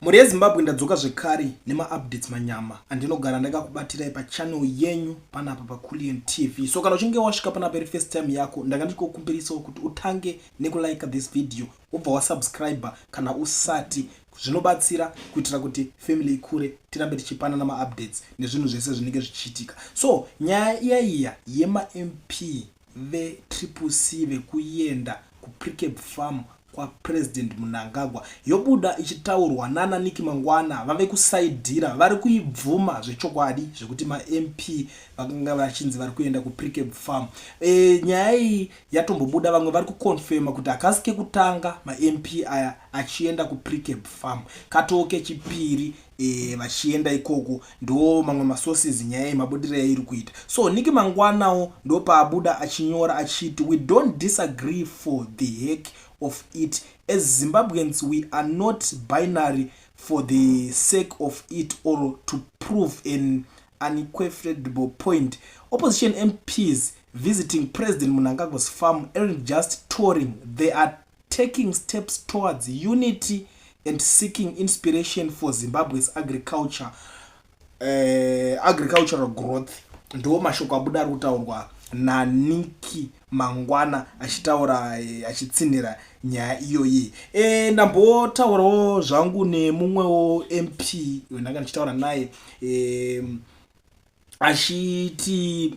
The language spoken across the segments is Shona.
Muri yeZimbabwe ndadzoka zvekare nema-updates manyama andinogara ndakakubatirai pachannel yenyu panapa paKulian TV. So kana uchinge wasvika panapa iri first time yako, ndanga ndichikukumbirisawo kuti utange nekulike this video, ubva wasubscribe kana usati. Zvinobatsira kuitira kuti family ikure, tirambe tichipanana ma-updates nezvinhu zvese zvinenge zvichiitika. So nyaya iya yema-MP ve-CCC vekuenda kuPrickep Farm kwa President Mnangagwa yobuda ichitaurwa nana Nick Mangwana vave kusaidhira vari kuibvuma zvechokwadi zvekuti ma-MP vakanga vachinzi vari kuenda kuPrickep Farm. Nyaya iyi yatombobuda, vamwe vari kukonfirma kuti akasike kutanga ma-MP aya achienda kuPrickep Farm, katoo kechipiri vachienda ikoko, ndo mamwe masources nyaya yemabudiro yairi kuita. So Nick Mangwanawo ndo paabuda achinyora achiti, we don't disagree for the heck of it. As Zimbabweans, we are not binary for the sake of it or to prove an unequivocal point. Opposition MPs visiting President Mnangagwa's farm aren't just touring, they are taking steps towards unity and seeking inspiration for Zimbabwe's agricultural growth. Ndo mashoko abuda ari kutaurwa naNick Mangwana achitaura achitsinira nyaya iyoyi. Ndambotaurawo zvangu nemumwewo MP wendanga ndichitaura naye achiti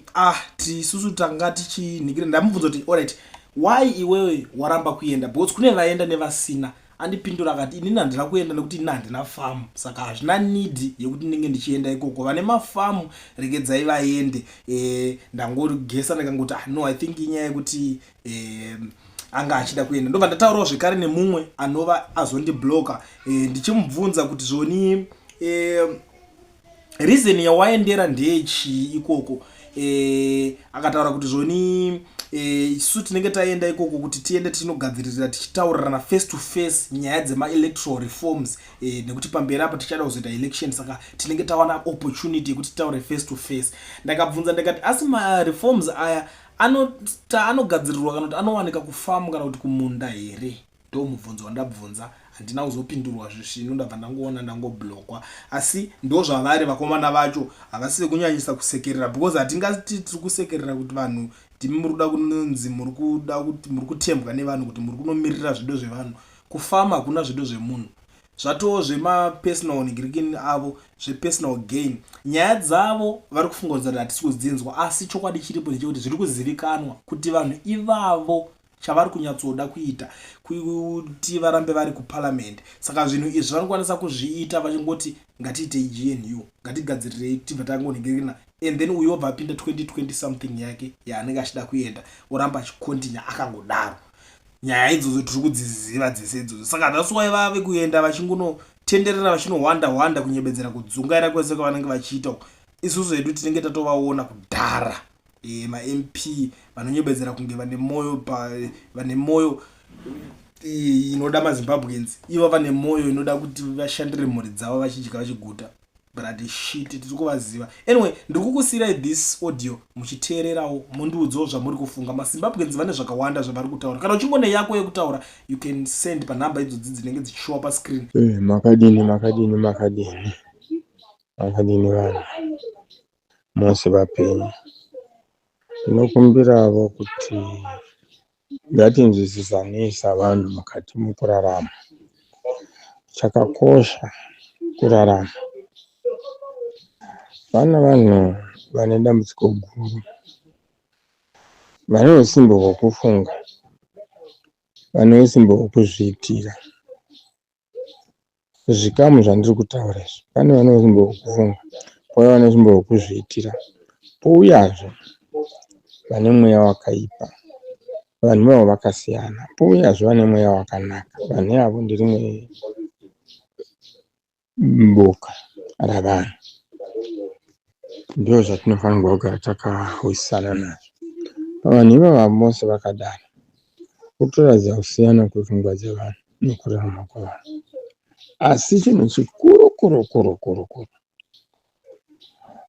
tisusu tanga tichinhikira. Ndamubvunza kuti alright, why iwewe waramba kuenda, because kune vaenda nevasina. Andipindura akati inini handina kuenda nekuti ini handina famu, saka hazvina need yekuti ndinge ndichienda ikoko. Vane mafamu regedzai vaende. Ndangogesa ndakangoti no, I think inyaya yekuti anga achida kuenda. Ndobva ndataurawo zvekare nemumwe anova azondibloka, ndichimubvunza kuti zvoni reason yawaendera ndechi ikoko. Akataura kuti zvoni isu tinenge taenda ikoko kuti tiende tinogadzirira tichitaurirana face to face nyaya dzema-electoral reforms, nekuti pamberi apa tichada kuzoita election, saka tinenge tawana opportunity yekuti titaure face to face. Ndakabvunza ndikati asi ma-reforms aya anogadzirirwa kana kuti anowanika kufamu kana kuti kumunda here? Ndo mubvunzo wandabvunza, handina kuzopindurwa zvishinu, ndabva ndangoona ndangoblokwa. Asi ndo zvavari vakomana vacho, havasi kunyanyisa kusekerera, because hatingati tiri kusekerera kuti vanhu timi muri kuda kunonzi muri kuda kuti muri kutembwa nevanhu, kuti muri kunomirira zvido zvevanhu. Kufama hakuna zvido zvemunhu, zvatoo zvema-personal nigirikini avo, zvepersonal gain. Nyaya dzavo vari kufunga kuti hatisi kudzinzwa, asi chokwadi chiripo ndechekuti zviri kuzivikanwa kuti vanhu ivavo chavari kunyatsoda kuita kuti varambe vari kuparliament. Saka zvinhu izvi vanokwanisa kuzviita vachingoti ngatiitei GNU, ngatigadzirirei tibva tangonhingirina, and then uyo obva apinda 2020 something yake yaanenge achida kuenda, oramba achikontinya akangodaro. Nyaya idzodzo tiri kudziziva dzese idzodzo. Saka that's why vave kuenda vachingonotenderera vachinohwanda kunyebedzera kudzungaira kwese kwavanenge vachiita. Isusu hedu tinenge tatovaona kudhara. Ma-MP vanonyebedzera kunge vane moyo inoda maZimbabweans, ivo vane moyo inoda kuti vashandire mhuri dzavo vachidya vachiguta. But shit, tiri kuvaziva. Anyway, ndiri kukusiyirai this audio muchiteererawo mundiudzawo zvamuri kufunga. MaZimbabweans vane zvakawanda zvavari kutaura. Kana uchingone yako yekutaura, you can send panhamba idzodzi dzinenge dzichishowa pascreen. Makadini vanhu mose vapenyu, ndinokumbiravo kuti ngatinzwisisane savanhu mukati mukurarama. Chakakosha kurarama. Vana vanhu vane dambudziko guru, vane usimbo hwokufunga, vane usimbo hwokuzviitira. Zvikamu zvandiri kutaura izvi, pane vane usimbo hwokufunga, pouya vane usimbo hwokuzviitira, pouyazve vane mweya wakaipa. Vanhu vavo vakasiyana, pouyazve vane mweya wakanaka. Vanhu avo ndirimwe boka ravanhu. Ndizvo zvatinofanirwa kugara takawisana nazvo. Vanhu ivava mose vakadaro, kutoratidza kusiyana kwepfungwa dzevanhu nekurarama kwavanhu. Asi chinhu chikuru,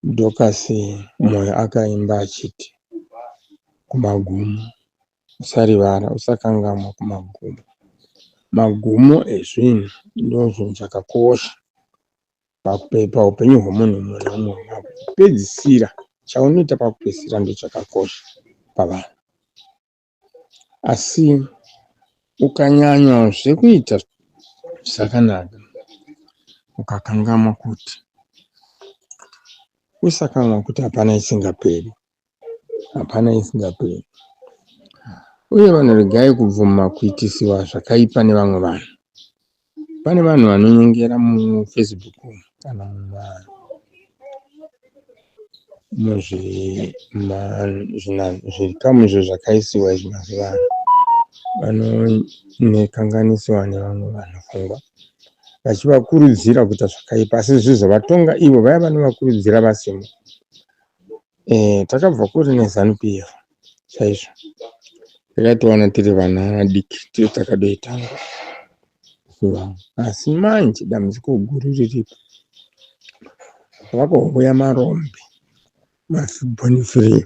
Dhokasi mwoyo akaimba achiti, kumagumo usarivara, usakangamwa kumagumo. magumo ezvinhu ndozvinhu zvakakosha paupenyu hwemunhu mumwe nemumwe. Pedzisira chaunoita pakupedzisira ndochakakosha pavanhu, asi ukanyanyazve kuita zvakanaka ukakanganwa kuti usakanganwa kuti hapana isingaperi, uye vanhu regai kubvuma kuitisiwa zvakaipa nevamwe vanhu. Pane vanhu vanonyengera muFacebook kana zvikamu izvo zvakaisiwa izvi mazuva ano, vanonekanganisiwa nevamwe vanhu pfungwa vachivakurudzira kuita zvakaipa, asi zvizovatonga ivo vaya vanovakurudzira vasimo. Takabva kuri neZANU-PF chaizvo, takatowana tiri vana adiki tiri takadoitanga, asi manje dambudziko guru riripo, vakauya marombe mafibhoni-free.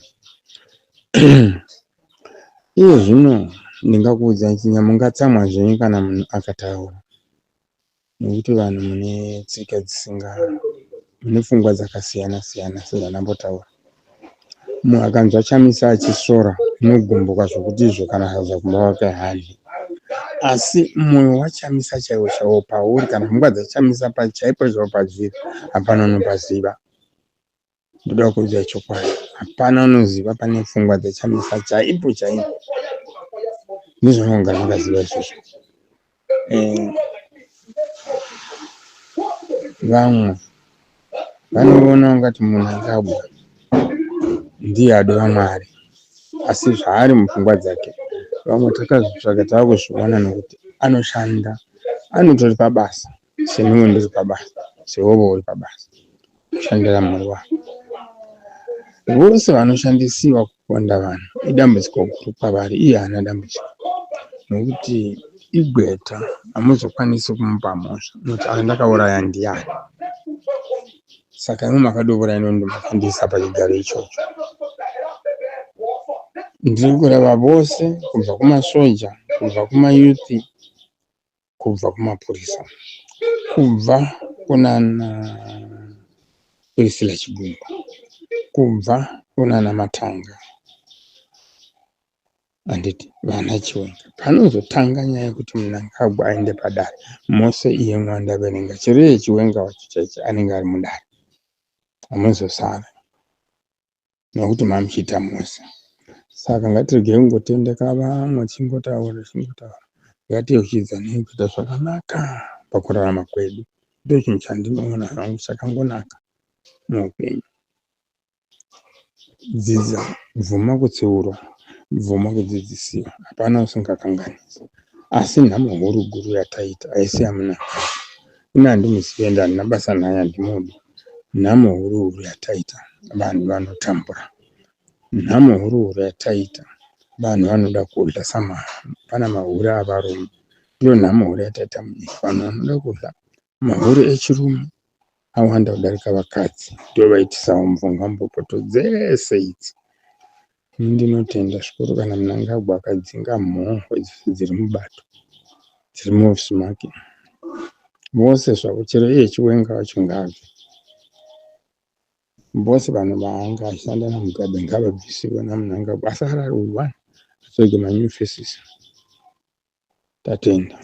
Iye zvino ndingakuudzai mungatsamwa zvenyu kana munhu akataura, nekuti vanhu mune tsika mune pfungwa dzakasiyana siyana sezvanambotaura. Munhu akanzwa chamisa achisora unogumbuka zvokuti izvo kana haza kumba wake hali, asi mwoyo wachamisa chaiwo chaiwo pauri kana pfungwa dzachamisa pachaipo chaiwo padziri, hapana unopaziva. Ndoda kuudzai chokwadi, hapana unoziva pane pfungwa dzachamisa chaipo chaipo. Ndizvononga ndakaziva izvozvo. Vamwe vanoona ungati munhu akabwa ndiye adova Mwari, asi zvaari mupfungwa dzake vamwe takazvitsvaga takuzviona nekuti anoshanda, anotori pabasa senewe ndiri pabasa, sewewo uri pabasa kushandira Mwari wako. Vose vanoshandisiwa kuponda vanhu idambudziko guru kwavari. Iye haana dambudziko nokuti igweta, hamuzokwanisi kumupa mhosva nokuti andakauraya ndiani. Saka imwe makadouraya ndomakandiisa pachigaro ichocho. Ndiri kureva vose, kubva kumasoja, kubva kumayuthi, kubva kumapurisa, kubva kunana Priscilla Chibumba, kubva kunana Matanga, handiti vana Chiwenga. Panozotanga nyaya yekuti Mnangagwa aende padare, mose iye mwandaverenga chiriye Chiwenga wacho chaicho anenge ari mudare, hamuzosara nokuti mamuchiita mose. Saka ngatiregei kungotendeka vamwe chingotaura. Ngatiyeuchidzanei kuita zvakanaka pakurarama kwedu. Ndochinhu chandinoona hangu chakangonaka muupenyu. Dzidza, bvuma kutsiurwa, bvuma kudzidzisiwa, hapana usingakanganisi. Asi nhamo huru guru yataita haisi yaMunangagwa. Ina handimuzivi ende handina basa naye, handimudi. Nhamo huru yataita vanhu vanotambura, nhamo huru yataita vanhu vanoda kudla pana mahuri avarume. Ndiyo nhamo huru yataita munyika, vanhu vanoda kudla mahuri echirume awanda kudarika vakadzi, ndiyo vaitisawo mvungambopoto dzese idzi. Ndinotenda zvikuru kana Mnangagwa akadzinga mhomho dziri mubato, dziri muofisi make. Vose zvavo, chero iye Chiwenga wacho ngabve. Vose vanhu vaanga achishanda naMugabe ngavabvisiwe naMnangagwa, asara ari one, atsvage ma new faces. Tatenda.